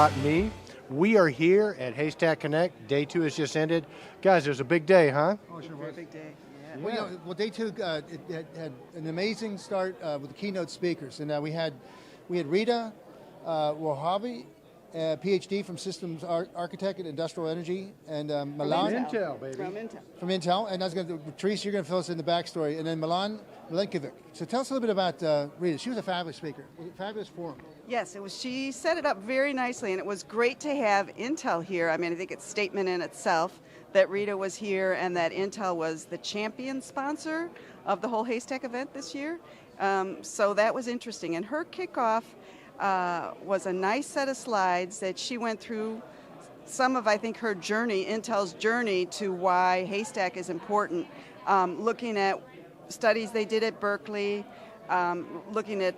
not me. We are here at Haystack Connect. Day 2 has just ended. Guys, it was a big day, huh? Oh, sure was. Big day. Yeah. Well, day 2 it had an amazing start with the keynote speakers, and we had Rita Wahhabi, PhD from Systems Architect in Industrial Energy, and Milan From Intel, baby. From Intel. And I was going to, Therese, you're going to fill us in the backstory, and then Milan Milenkovic. So tell us a little bit about Rita. She was a fabulous speaker, fabulous forum. Yes, it was. She set it up very nicely, and it was great to have Intel here. I mean, I think it's a statement in itself that Rita was here and that Intel was the champion sponsor of the whole Haystack event this year. So that was interesting. And her kickoff was a nice set of slides that she went through some of, I think, her journey, Intel's journey to why Haystack is important, looking at studies they did at Berkeley, looking at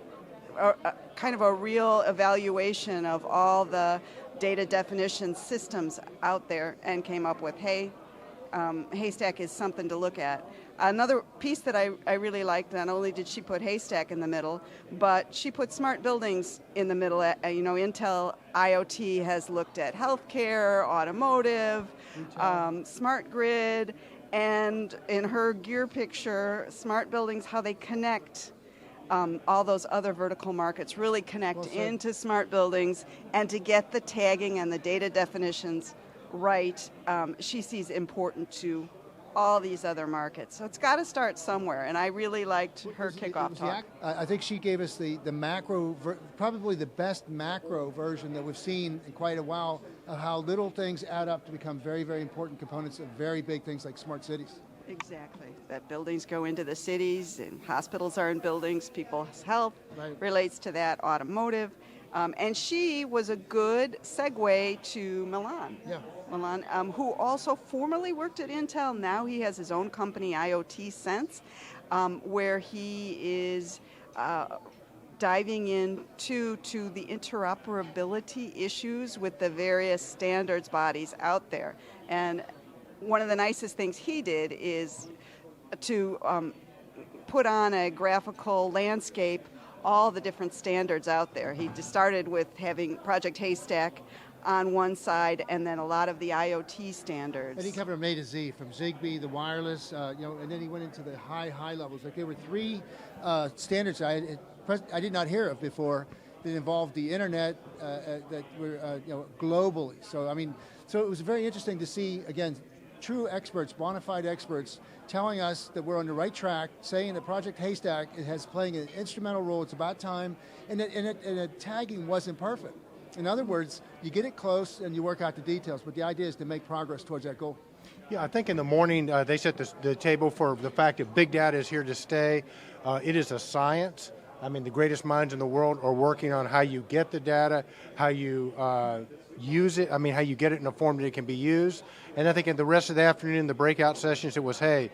kind of a real evaluation of all the data definition systems out there and came up with, hey, Haystack is something to look at. Another piece that I really liked, not only did she put Haystack in the middle, but she put smart buildings in the middle. Intel IoT has looked at healthcare, automotive, smart grid, and in her gear picture, smart buildings, how they connect all those other vertical markets, really connect into smart buildings, and to get the tagging and the data definitions right, she sees important to all these other markets. So it's got to start somewhere, and I really liked her kickoff talk. I think she gave us the macro, probably the best macro version that we've seen in quite a while of how little things add up to become very, very important components of very big things like smart cities. Exactly. That buildings go into the cities, and hospitals are in buildings, people's health relates to that, automotive. And she was a good segue to Milan. Yeah. Milan, who also formerly worked at Intel. Now he has his own company, IoT Sense, where he is diving into the interoperability issues with the various standards bodies out there. And one of the nicest things he did is to put on a graphical landscape all the different standards out there. He just started with having Project Haystack on one side, and then a lot of the IoT standards. And he covered from A to Z, from Zigbee, the wireless, and then he went into the high levels. Like there were 3 standards I did not hear of before that involved the internet that were globally. So so it was very interesting to see, again, true experts, bona fide experts, telling us that we're on the right track, saying that Project Haystack has playing an instrumental role. It's about time, and the tagging wasn't perfect. In other words, you get it close and you work out the details, but the idea is to make progress towards that goal. Yeah, I think in the morning they set the table for the fact that big data is here to stay. It is a science. I mean, the greatest minds in the world are working on how you get the data, how you use it, how you get it in a form that it can be used. And I think in the rest of the afternoon, the breakout sessions, it was, hey,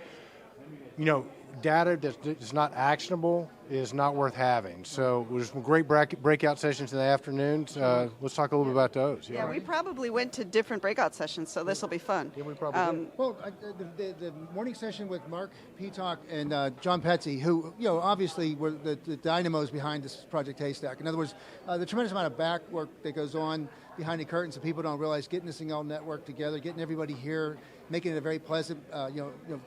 data that's not actionable is not worth having. So it was some great breakout sessions in the afternoons. Let's talk a little bit about those. Yeah, we probably went to different breakout sessions, so this will be fun. Yeah, we probably did. Well, the morning session with Mark Peacock and John Petsy, who obviously were the dynamos behind this Project Haystack. In other words, the tremendous amount of back work that goes on behind the curtains that people don't realize, getting this thing all networked together, getting everybody here, making it a very pleasant,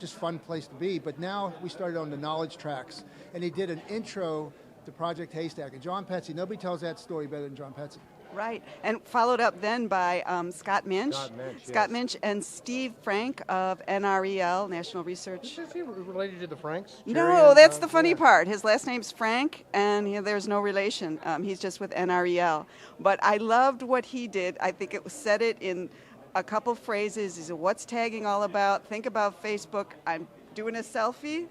just fun place to be. But now we started on the knowledge tracks, and he did an intro to Project Haystack. And John Petsy, nobody tells that story better than John Petsy. Right, and followed up then by Scott Minch. Scott Minch and Steve Frank of NREL, National Research. Is he related to the Franks? No, that's the funny part. His last name's Frank, and there's no relation. He's just with NREL. But I loved what he did. I think it said it in a couple phrases. He said, what's tagging all about? Think about Facebook. I'm doing a selfie,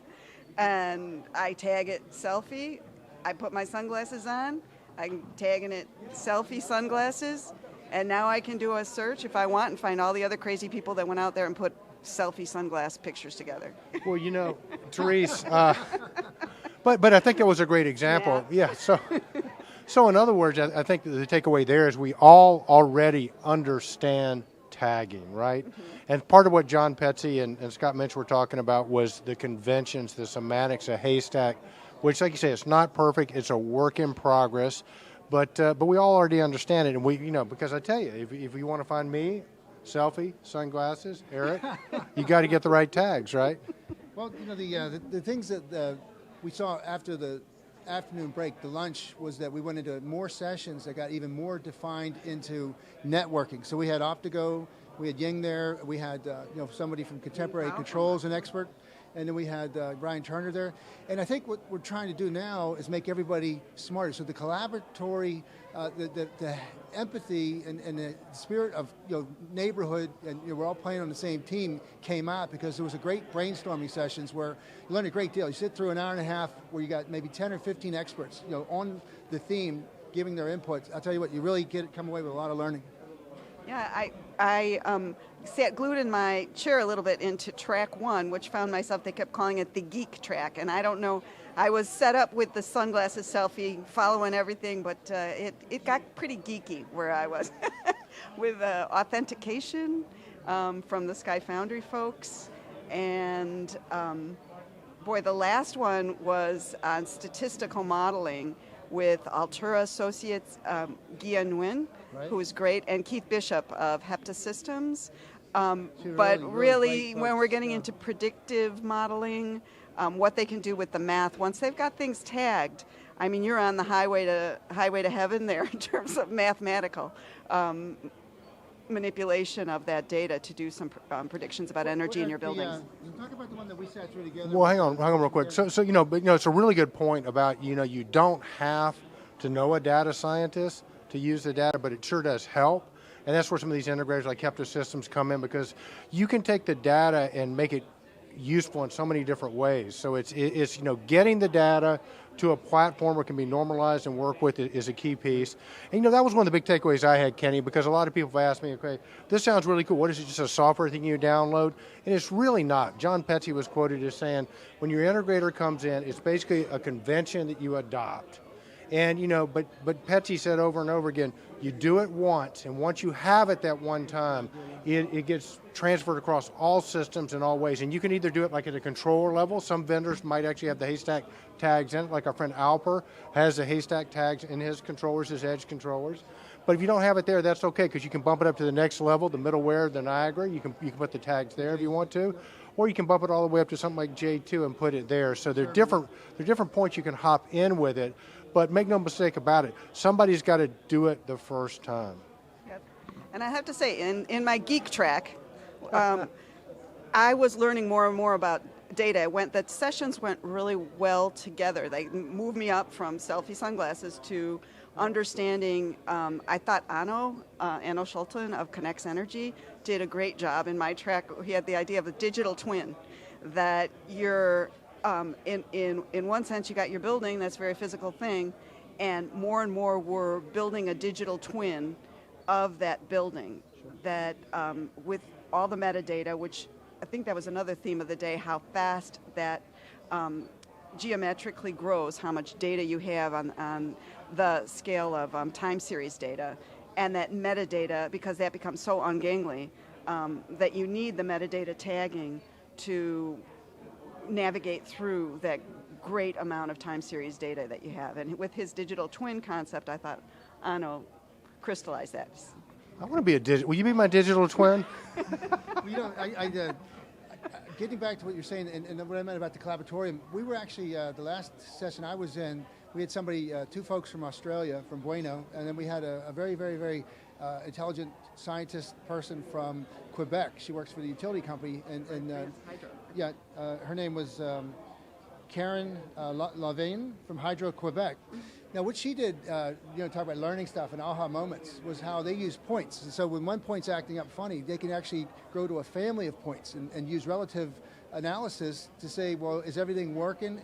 and I tag it selfie. I put my sunglasses on. I'm tagging it selfie sunglasses, and now I can do a search if I want and find all the other crazy people that went out there and put selfie sunglass pictures together. Well, Therese, but I think that was a great example. Yeah. So in other words, I think the takeaway there is we all already understand tagging, right? Mm-hmm. And part of what John Petsy and Scott Minch were talking about was the conventions, the semantics of Haystack, which, like you say, it's not perfect. It's a work in progress. but we all already understand it, and because I tell you, if you want to find me, selfie, sunglasses, Eric, you got to get the right tags, right? Well, the things that we saw after the afternoon break, the lunch, was that we went into more sessions that got even more defined into networking. So we had Optigo, we had Ying there, we had somebody from Contemporary Controls, an expert, and then we had Brian Turner there. And I think what we're trying to do now is make everybody smarter. So the collaboratory, the empathy and the spirit of neighborhood, and we're all playing on the same team, came out because there was a great brainstorming sessions where you learn a great deal. You sit through an hour and a half where you got maybe 10 or 15 experts on the theme giving their inputs. I'll tell you what, you really come away with a lot of learning. Yeah, I sat glued in my chair a little bit into track one, which found myself, they kept calling it the geek track, and I don't know, I was set up with the sunglasses selfie, following everything, but it got pretty geeky where I was with authentication from the Sky Foundry folks, and boy, the last one was on statistical modeling with Altura Associates, Gia Nguyen, Right. who is great, and Keith Bishop of Hepta Systems. Two But really really, when folks, we're getting yeah. into predictive modeling, what they can do with the math, once they've got things tagged, I mean, you're on the highway to heaven there in terms of mathematical manipulation of that data to do some predictions about energy in your buildings. Talk about the one that we sat through together. Well, hang on real quick. So it's a really good point about you don't have to know a data scientist to use the data, but it sure does help. And that's where some of these integrators like Hepta Systems come in, because you can take the data and make it useful in so many different ways. So it's getting the data to a platform where it can be normalized and work with it is a key piece. And that was one of the big takeaways I had, Kenny, because a lot of people have asked me, okay, this sounds really cool. What is it, just a software thing you download? And it's really not. John Petsy was quoted as saying, when your integrator comes in, it's basically a convention that you adopt. And but Petsy said over and over again, you do it once, and once you have it that one time, it gets transferred across all systems in all ways. And you can either do it like at a controller level. Some vendors might actually have the Haystack tags in it, like our friend Alper has the Haystack tags in his controllers, his edge controllers. But if you don't have it there, that's okay, because you can bump it up to the next level, the middleware, the Niagara. You can put the tags there if you want to. Or you can bump it all the way up to something like J2 and put it there. So there are different points you can hop in with it. But make no mistake about it, somebody's got to do it the first time. Yep. And I have to say, in my geek track, I was learning more and more about data. The sessions went really well together. They moved me up from selfie sunglasses to understanding. I thought Anno Schulten of Connects Energy did a great job in my track. He had the idea of a digital twin, that you're in one sense, you got your building, that's a very physical thing, and more we're building a digital twin of that building that with all the metadata, which I think that was another theme of the day, how fast that geometrically grows, how much data you have on the scale of time series data, and that metadata, because that becomes so ungangly, that you need the metadata tagging to navigate through that great amount of time series data that you have. And with his digital twin concept, I thought, crystallize that. I want to be a digital. Will you be my digital twin? Getting back to what you're saying, and what I meant about the collaboratorium, we were actually, the last session I was in, we had somebody, two folks from Australia, from Bueno, and then we had a very, very, very intelligent scientist person from Quebec. She works for the utility company, her name was Karen Lavaine from Hydro Quebec. Now, what she did, talk about learning stuff and aha moments, was how they use points. And so when one point's acting up funny, they can actually grow to a family of points and use relative analysis to say, well, is everything working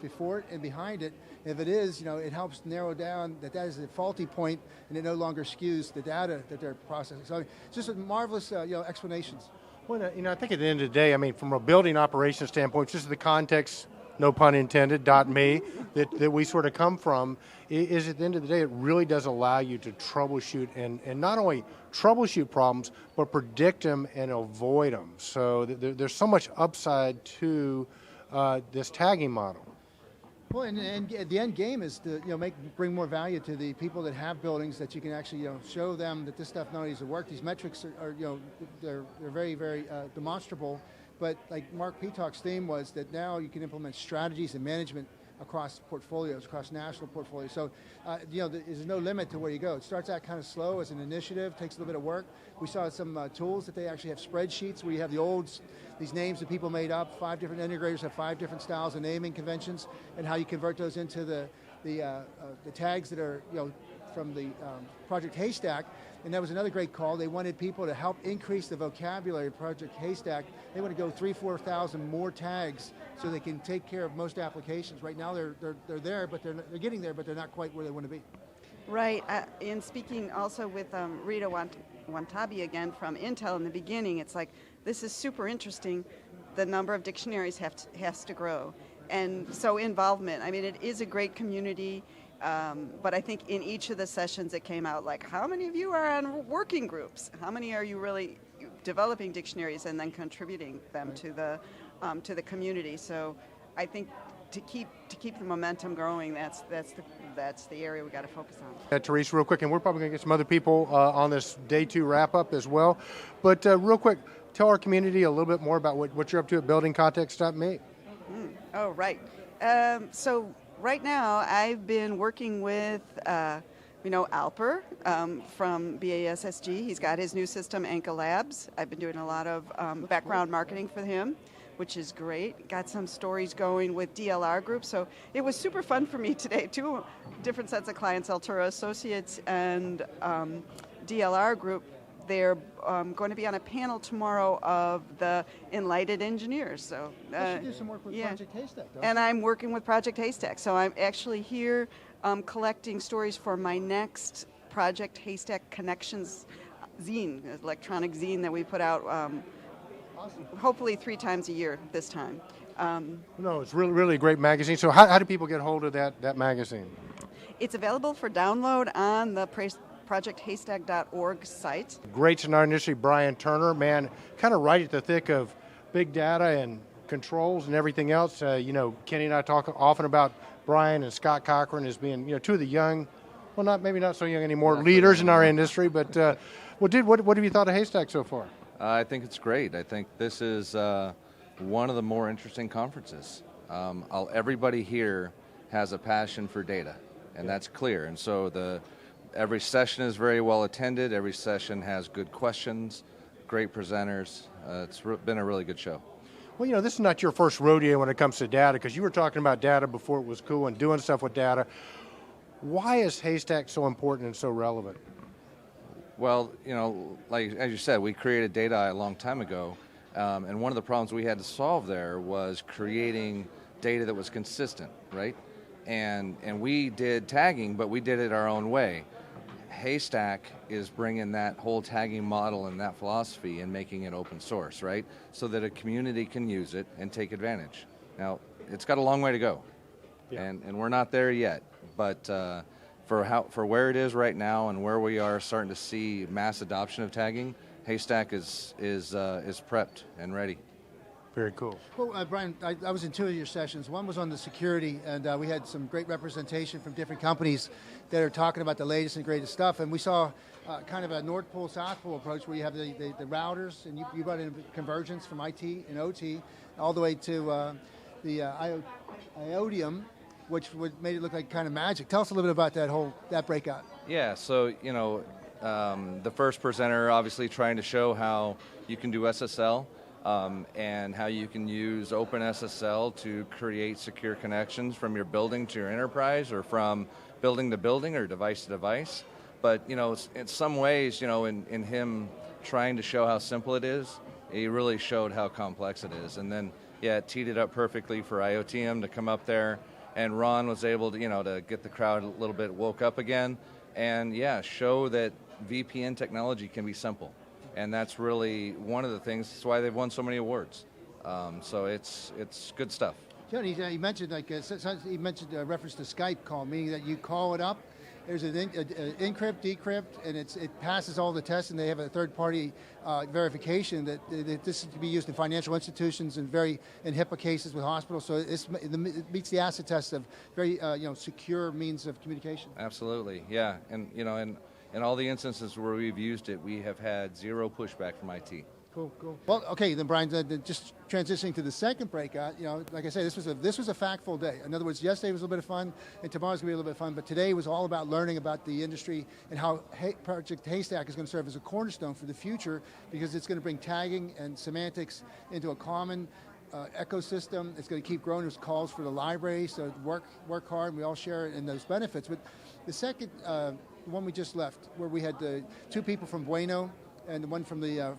before it and behind it? If it is, it helps narrow down that is a faulty point, and it no longer skews the data that they're processing. So it's just a marvelous, explanations. Well, I think at the end of the day, from a building operations standpoint, just the context, no pun intended, .me, that we sort of come from, is at the end of the day, it really does allow you to troubleshoot and not only troubleshoot problems, but predict them and avoid them. So there's so much upside to this tagging model. Well, and the end game is to bring more value to the people that have buildings, that you can actually show them that this stuff not only needs to work. These metrics are they're very very demonstrable, but like Mark Petalk's theme was that now you can implement strategies and management across portfolios, across national portfolios. So, there's no limit to where you go. It starts out kind of slow as an initiative, takes a little bit of work. We saw some tools that they actually have spreadsheets where you have these names that people made up. 5 different integrators have 5 different styles of naming conventions, and how you convert those into the tags that are from the Project Haystack. And that was another great call. They wanted people to help increase the vocabulary of Project Haystack. They want to go 3,000-4,000 more tags so they can take care of most applications. Right now they're there, but they're getting there, but they're not quite where they want to be. Right. In speaking also with Rita Wantabi again from Intel in the beginning, it's like, this is super interesting. The number of dictionaries has to grow. And so involvement, I mean, it is a great community. But I think in each of the sessions it came out like, how many of you are on working groups? How many are you really developing dictionaries and then contributing them to the community? So I think to keep the momentum growing, that's the area we got to focus on. Therese, real quick, and we're probably going to get some other people on this day 2 wrap up as well. But real quick, tell our community a little bit more about what you're up to at buildingcontext.me. Oh, right. So right now, I've been working with, Alper from BASSG. He's got his new system, Anka Labs. I've been doing a lot of background marketing for him, which is great. Got some stories going with DLR Group. So it was super fun for me today. 2 different sets of clients, Altura Associates and DLR Group. They're going to be on a panel tomorrow of the enlightened engineers. So You should do some work with Project Haystack, don't and you? I'm working with Project Haystack. So I'm actually here collecting stories for my next Project Haystack Connections zine, electronic zine that we put out Awesome. hopefully 3 times a year this time. No, it's really, really a great magazine. So how do people get hold of that magazine? It's available for download on the projecthaystack.org site. Greats in our industry, Brian Turner, man, kind of right at the thick of big data and controls and everything else. Kenny and I talk often about Brian and Scott Cochran as being, 2 of the young, well, maybe not so young anymore, leaders in our industry. But what have you thought of Haystack so far? I think it's great. I think this is one of the more interesting conferences. Everybody here has a passion for data, and that's clear. And so every session is very well attended. Every session has good questions, great presenters. It's been a really good show. Well, this is not your first rodeo when it comes to data, because you were talking about data before it was cool and doing stuff with data. Why is Haystack so important and so relevant? Well, like as you said, we created data a long time ago, and one of the problems we had to solve there was creating data that was consistent, right? And we did tagging, but we did it our own way. Haystack is bringing that whole tagging model and that philosophy and making it open source, right? So that a community can use it and take advantage. Now, it's got a long way to go, and we're not there yet. But for where it is right now and where we are starting to see mass adoption of tagging, Haystack is prepped and ready. Very cool. Well, Brian, I was in 2 of your sessions. One was on the security, and we had some great representation from different companies that are talking about the latest and greatest stuff. And we saw kind of a North Pole, South Pole approach where you have the routers, and you brought in convergence from IT and OT all the way to the IODIUM, which made it look like kind of magic. Tell us a little bit about that breakout. Yeah, so, the first presenter obviously trying to show how you can do SSL. And how you can use OpenSSL to create secure connections from your building to your enterprise, or from building to building or device to device. But in some ways, in him trying to show how simple it is, he really showed how complex it is. And then, it teed it up perfectly for IoTM to come up there. And Ron was able to, to get the crowd a little bit woke up again, and show that VPN technology can be simple. And that's really one of the things. That's why they've won so many awards. So it's good stuff. John, he mentioned he mentioned a reference to Skype call, meaning that you call it up, There's an encrypt, decrypt, and it passes all the tests, and they have a third-party verification that this is to be used in financial institutions and in HIPAA cases with hospitals. So it meets the acid test of very secure means of communication. Absolutely, yeah, and in all the instances where we've used it, we have had zero pushback from IT. Cool. Well, okay, then Brian, just transitioning to the second breakout, like I say, this was a factful day. In other words, yesterday was a little bit of fun, and tomorrow's going to be a little bit of fun, but today was all about learning about the industry and how Project Haystack is going to serve as a cornerstone for the future, because it's going to bring tagging and semantics into a common ecosystem. It's going to keep growing. There's calls for the library, so work hard, and we all share in those benefits. But the second, the one we just left, where we had the two people from Bueno and the one from the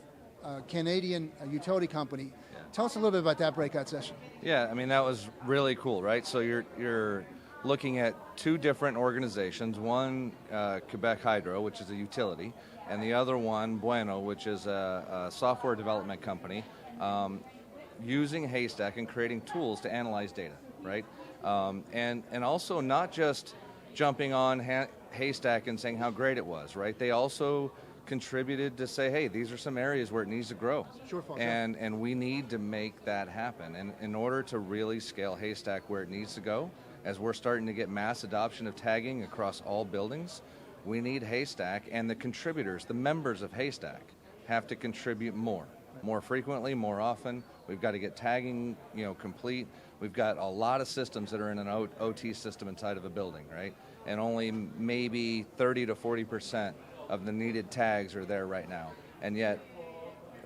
Canadian utility company. Yeah. Tell us a little bit about that breakout session. Yeah, I mean, that was really cool, right? So you're looking at two different organizations, one Quebec Hydro, which is a utility, and the other one, Bueno, which is a software development company, using Haystack and creating tools to analyze data, right? And also not just jumping on Haystack and saying how great it was, right? They also contributed to say, hey, these are some areas where it needs to grow. Sure. And we need to make that happen. And in order to really scale Haystack where it needs to go, as we're starting to get mass adoption of tagging across all buildings, we need Haystack, and the contributors, the members of Haystack, have to contribute more frequently, more often. We've got to get tagging, complete. We've got a lot of systems that are in an OT system inside of a building, right? And only maybe 30 to 40% of the needed tags are there right now. And yet,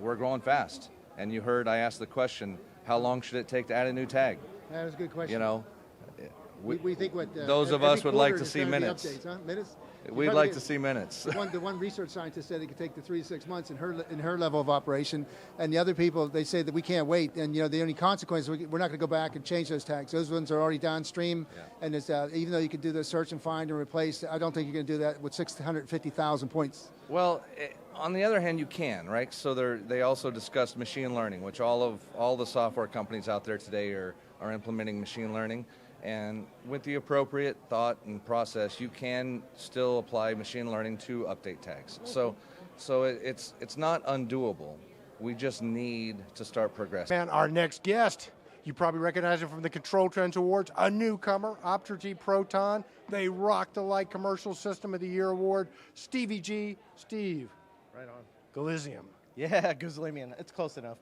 we're growing fast. And you heard I asked the question, how long should it take to add a new tag? That was a good question. We think those of us would like to see minutes. Updates, huh? Minutes? We'd like to see minutes. The one research scientist said it could take to 3 to 6 months in her level of operation, and the other people, they say that we can't wait. And the only consequence, we're not going to go back and change those tags. Those ones are already downstream, and it's, even though you can do the search and find and replace, I don't think you're going to do that with 650,000 points. Well, on the other hand, you can, right? So they also discussed machine learning, which all the software companies out there today are implementing machine learning. And with the appropriate thought and process, you can still apply machine learning to update tags. So it's not undoable. We just need to start progressing. And our next guest, you probably recognize him from the Control Trends Awards, a newcomer, Optergy Proton. They rock the Light Commercial System of the Year Award. Stevie G. Steve. Right on. Galicium. Yeah, Guzlimian. It's close enough.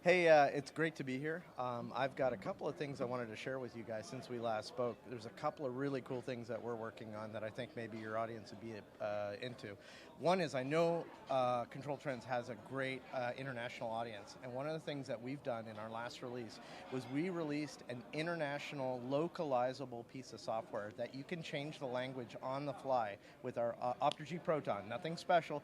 Hey, it's great to be here. I've got a couple of things I wanted to share with you guys since we last spoke. There's a couple of really cool things that we're working on that I think maybe your audience would be into. One is, I know Control Trends has a great international audience, and one of the things that we've done in our last release was we released an international localizable piece of software that you can change the language on the fly with our Optergy Proton. Nothing special.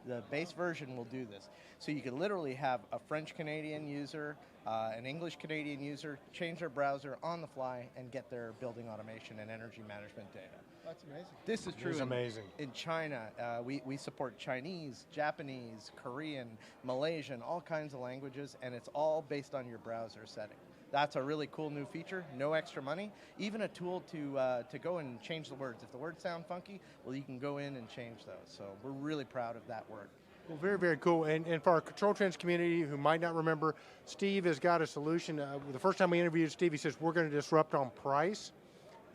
The base version will do this. So you can literally have a French-Canadian user, an English-Canadian user, change their browser on the fly and get their building automation and energy management data. That's amazing. This is true. It's amazing. In China, we support Chinese, Japanese, Korean, Malaysian, all kinds of languages, and it's all based on your browser setting. That's a really cool new feature, no extra money. Even a tool to go and change the words. If the words sound funky, well, you can go in and change those. So we're really proud of that work. Well, very, very cool. And for our Control Trends community who might not remember, Steve has got a solution. The first time we interviewed Steve, he says, we're going to disrupt on price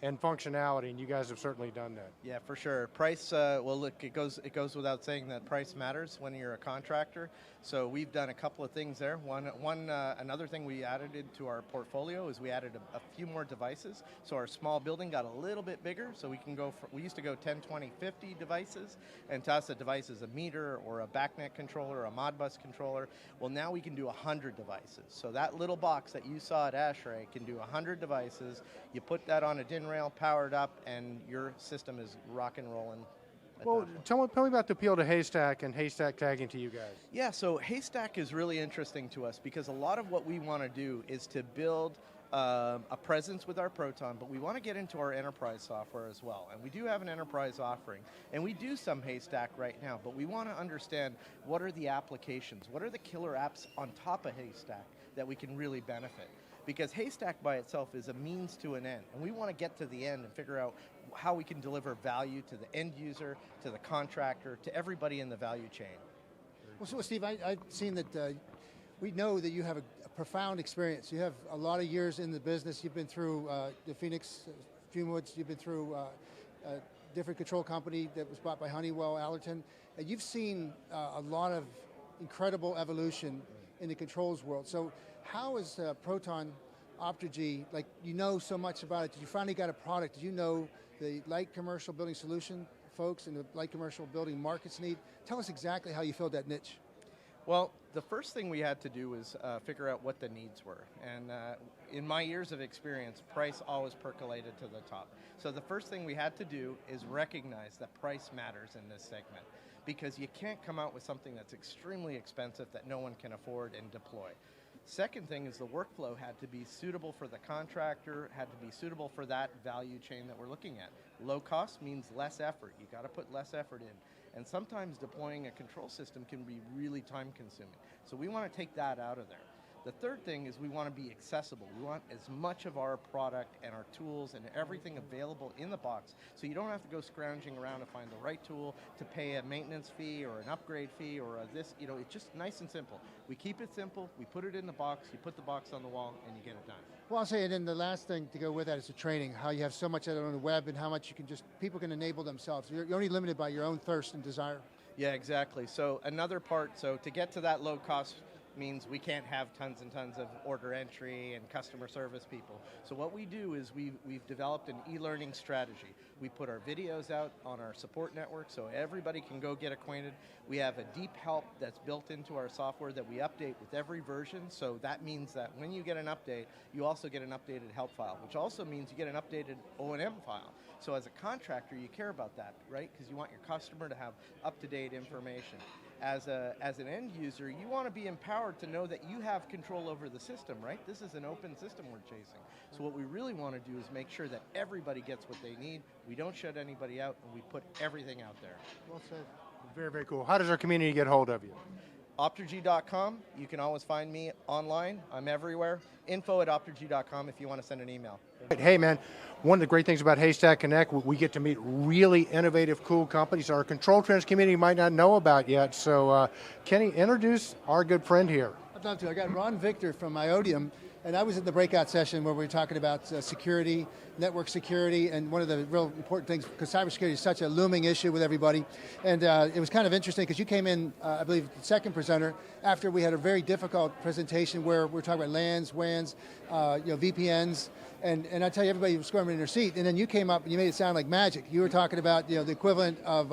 and functionality, and you guys have certainly done that. Yeah, for sure. Price, well, look, it goes without saying that price matters when you're a contractor. So we've done a couple of things there. Another thing we added into our portfolio is we added a few more devices. So our small building got a little bit bigger. So we used to go 10, 20, 50 devices. And to us, a device is a meter or a backnet controller, a Modbus controller. Well, now we can do 100 devices. So that little box that you saw at ASHRAE can do 100 devices. You put that on a DIN rail, powered up, and your system is rock and rolling. Well, tell me about the appeal to Haystack and Haystack tagging to you guys. Yeah, so Haystack is really interesting to us because a lot of what we want to do is to build a presence with our Proton, but we want to get into our enterprise software as well. And we do have an enterprise offering, and we do some Haystack right now, but we want to understand what are the applications, what are the killer apps on top of Haystack that we can really benefit. Because Haystack by itself is a means to an end, and we want to get to the end and figure out how we can deliver value to the end user, to the contractor, to everybody in the value chain. Well, so Steve, I've seen that we know that you have a profound experience. You have a lot of years in the business. You've been through the Phoenix Fumewoods, you've been through a different control company that was bought by Honeywell, Allerton, and you've seen a lot of incredible evolution in the controls world. So how is Proton Optergy, like you know so much about it, did you finally got a product? Did you know the light commercial building solution folks and the light commercial building markets need? Tell us exactly how you filled that niche. Well, the first thing we had to do was figure out what the needs were. And in my years of experience, price always percolated to the top. So the first thing we had to do is recognize that price matters in this segment, because you can't come out with something that's extremely expensive that no one can afford and deploy. Second thing is the workflow had to be suitable for the contractor, had to be suitable for that value chain that we're looking at. Low cost means less effort. You got to put less effort in. And sometimes deploying a control system can be really time consuming. So we want to take that out of there. The third thing is we want to be accessible. We want as much of our product and our tools and everything available in the box, so you don't have to go scrounging around to find the right tool, to pay a maintenance fee or an upgrade fee or this, it's just nice and simple. We keep it simple, we put it in the box, you put the box on the wall, and you get it done. Well, I'll say, and then the last thing to go with that is the training, how you have so much of it on the web and how much people can enable themselves. You're only limited by your own thirst and desire. Yeah, exactly. So another part, so to get to that low cost means we can't have tons and tons of order entry and customer service people. So what we do is we've developed an e-learning strategy. We put our videos out on our support network so everybody can go get acquainted. We have a deep help that's built into our software that we update with every version. So that means that when you get an update, you also get an updated help file, which also means you get an updated O&M file. So as a contractor, you care about that, right? Because you want your customer to have up-to-date information. As an end user, you want to be empowered to know that you have control over the system, right? This is an open system we're chasing. So what we really want to do is make sure that everybody gets what they need, we don't shut anybody out, and we put everything out there. Well said. Very, very cool. How does our community get hold of you? Optergy.com. You can always find me online. I'm everywhere. info@optergy.com if you want to send an email. Hey, man, one of the great things about Haystack Connect, we get to meet really innovative, cool companies our Control Trends community might not know about yet. So, Kenny, introduce our good friend here. I'd love to. I got Ron Victor from Iodium, and I was in the breakout session where we were talking about security, network security, and one of the real important things, because cybersecurity is such a looming issue with everybody, and it was kind of interesting because you came in, I believe, the second presenter, after we had a very difficult presentation where we're talking about LANs, WANs, VPNs, and I tell you, everybody was squirming in their seat, and then you came up and you made it sound like magic. You were talking about the equivalent of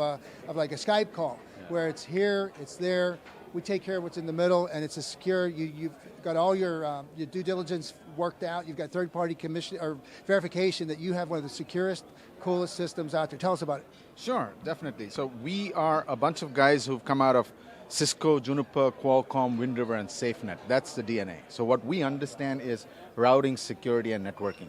like a Skype call, where it's here, it's there, we take care of what's in the middle, and it's a secure. You've got all your due diligence worked out. You've got third-party commission or verification that you have one of the securest, coolest systems out there. Tell us about it. Sure, definitely. So we are a bunch of guys who've come out of Cisco, Juniper, Qualcomm, Wind River, and SafeNet. That's the DNA. So what we understand is routing, security, and networking.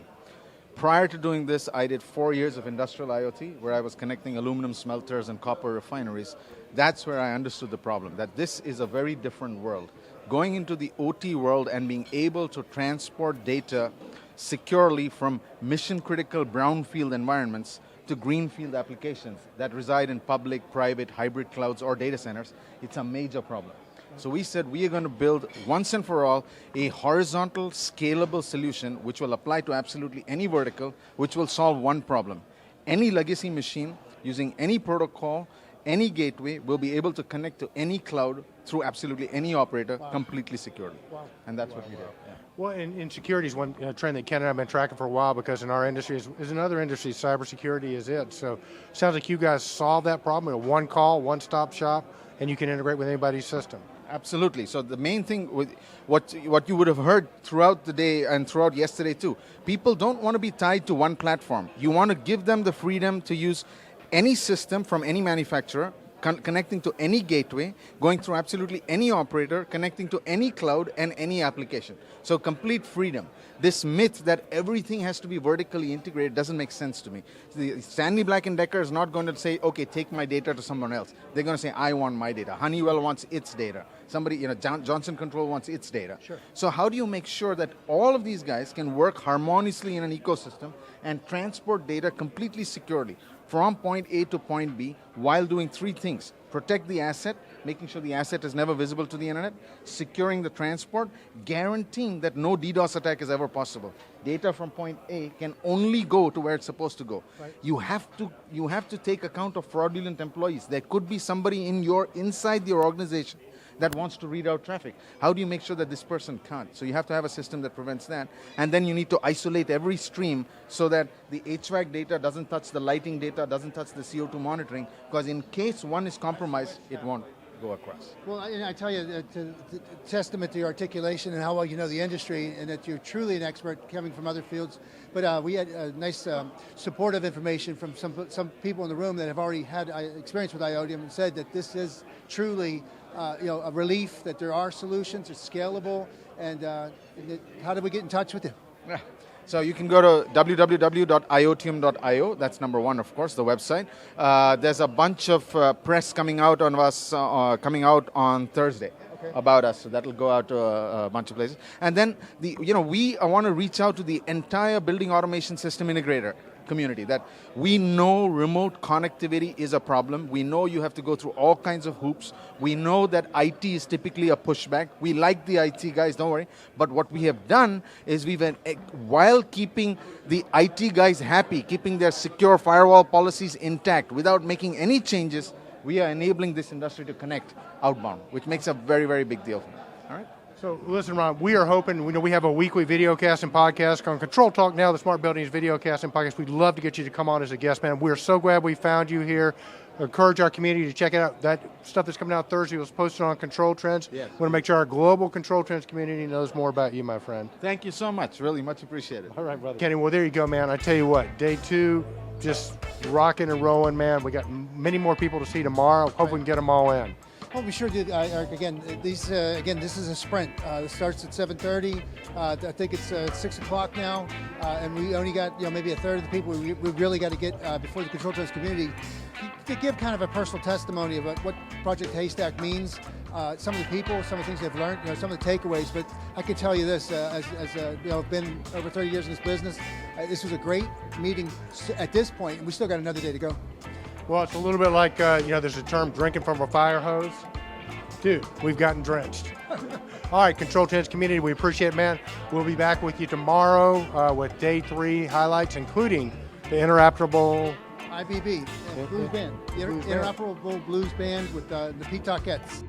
Prior to doing this, I did 4 years of industrial IoT, where I was connecting aluminum smelters and copper refineries. That's where I understood the problem, that this is a very different world. Going into the OT world and being able to transport data securely from mission-critical brownfield environments to greenfield applications that reside in public, private, hybrid clouds, or data centers, it's a major problem. So we said we are going to build once and for all a horizontal, scalable solution which will apply to absolutely any vertical, which will solve one problem. Any legacy machine using any protocol, any gateway will be able to connect to any cloud through absolutely any operator completely securely. Wow. And that's what we did. Yeah. Well, in security is one trend that Ken and I have been tracking for a while, because in our industry, is in other industries, cybersecurity is it. So sounds like you guys solve that problem in a one call, one-stop shop, and you can integrate with anybody's system. Absolutely. So the main thing with what you would have heard throughout the day and throughout yesterday too, people don't want to be tied to one platform. You want to give them the freedom to use any system from any manufacturer connecting to any gateway, going through absolutely any operator, connecting to any cloud and any application. So complete freedom. This myth that everything has to be vertically integrated doesn't make sense to me. Stanley Black & Decker is not going to say, okay, take my data to someone else. They're going to say, I want my data. Honeywell wants its data. Somebody, Johnson Control wants its data. Sure. So how do you make sure that all of these guys can work harmoniously in an ecosystem and transport data completely securely from point A to point B while doing three things? Protect the asset, making sure the asset is never visible to the internet, securing the transport, guaranteeing that no DDoS attack is ever possible. Data from point A can only go to where it's supposed to go. Right. You have to take account of fraudulent employees. There could be somebody inside your organization that wants to read out traffic. How do you make sure that this person can't? So you have to have a system that prevents that. And then you need to isolate every stream so that the HVAC data doesn't touch the lighting data, doesn't touch the CO2 monitoring, because in case one is compromised, it won't go across. Well, I tell you, testament to your articulation and how well you know the industry, and that you're truly an expert coming from other fields. But we had nice supportive information from some people in the room that have already had experience with Iodium and said that this is truly a relief, that there are solutions, it's scalable, and how do we get in touch with you? Yeah. So you can go to www.iotium.io. That's number one, of course, the website. There's a bunch of press coming out on us, coming out on Thursday. Okay. About us, so that'll go out to a bunch of places. And then we want to reach out to the entire building automation system integrator community, that we know remote connectivity is a problem. We know you have to go through all kinds of hoops. We know that IT is typically a pushback. We like the IT guys, don't worry. But what we have done is while keeping the IT guys happy, keeping their secure firewall policies intact without making any changes, we are enabling this industry to connect outbound, which makes a very, very big deal for me. All right? So listen, Ron, we are hoping, we have a weekly video cast and podcast on Control Talk Now, the Smart Buildings video cast and podcast. We'd love to get you to come on as a guest, man. We're so glad we found you here. Encourage our community to check it out. That stuff that's coming out Thursday was posted on Control Trends. Yes. We want to make sure our global Control Trends community knows more about you, my friend. Thank you so much. Really much appreciated. All right, brother. Kenny, well, there you go, man. I tell you what, day 2, just rocking and rolling, man. We got many more people to see tomorrow. Hope we can get them all in. Well, we sure did, Eric. Again, this is a sprint. It starts at 7:30. I think it's 6 o'clock now, and we only got maybe a third of the people we really got to get before the Control Trends community to give kind of a personal testimony about what Project Haystack means. Some of the people, some of the things they've learned, some of the takeaways. But I can tell you this: as I've been over 30 years in this business, this was a great meeting at this point, and we still got another day to go. Well, it's a little bit like, there's a term, drinking from a fire hose. Dude, we've gotten drenched. All right, Control Trends community, we appreciate it, man. We'll be back with you tomorrow with day 3 highlights, including the interoperable IBB, Blues Band, the interoperable Blues Band with the Pete Talkettes.